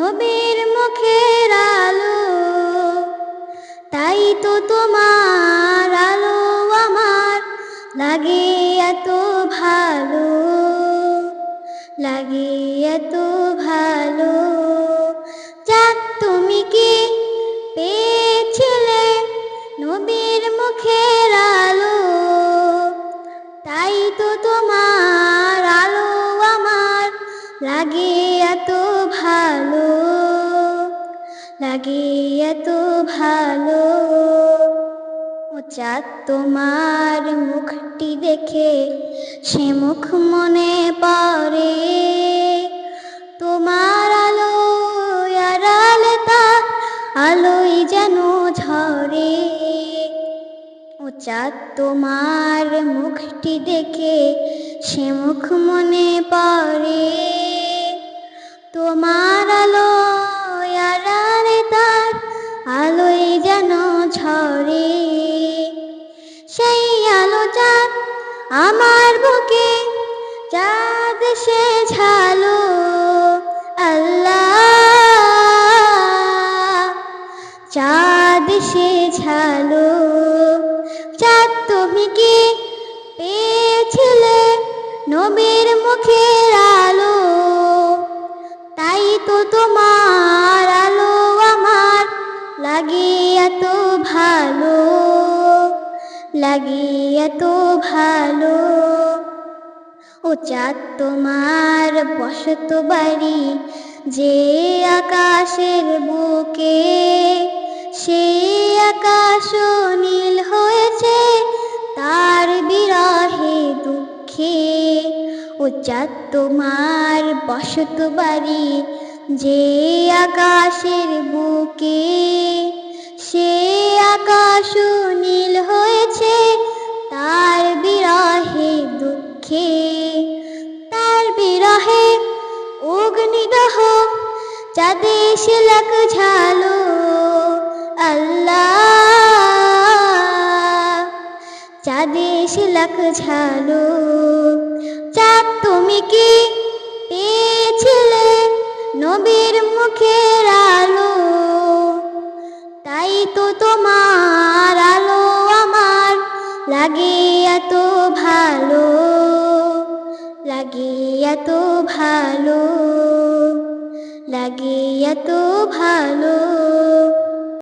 নবীর মুখের আলো, তাই তো তোমার আলো আমার লাগে এত ভালো, লাগে এত ভালো। যাক তুমি কি পেয়েছিলে নবীর মুখের আলো, তাই তো তোমার আলো আমার লাগে এত ভালো, লাগে এত ভালো। ও চাঁদ তোমার মুখটি দেখে সে মুখ মনে পড়ে, তোমার আলো আড়ালে তার আলোই যেন ঝরে। ও চাঁদ তোমার মুখটি দেখে সে মুখ মনে পড়ে, তোমার আলো আড়ালে তার আলোই যেন ঝরে। সেই আলো চাঁদ আমার বুকে চাঁদ সে ঝালো, আল্লাহ চাঁদ সে ঝালো। চাঁদ তুমি কি পেয়েছিলে নবীর মুখের আলো, তাই তো তোমার আলো আমার লাগে এত ভালো, লাগে এত ভালো। ও চাঁদ তোমার বসত বাড়ি যে আকাশের বুকে, সে আকাশ নীল হয়েছে তার বিরহে দুঃখে। ও চাঁদ তোমার বসত বাড়ি যে আকাশের বুকে, সে আকাশ নীল হয়েছে তার বিরহে দুঃখে। তার বিরহে অগ্নিদহ চাঁদে সে লাখ ঝালো, আল্লাহ চাঁদে সে লাখ ঝালো। চাঁদ তুমি কি পেয়েছিলে নবীর মুখের আলো, তাই তো তোমার আলো আমার লাগে এত ভালো, লাগে এত ভালো, লাগে এত ভালো।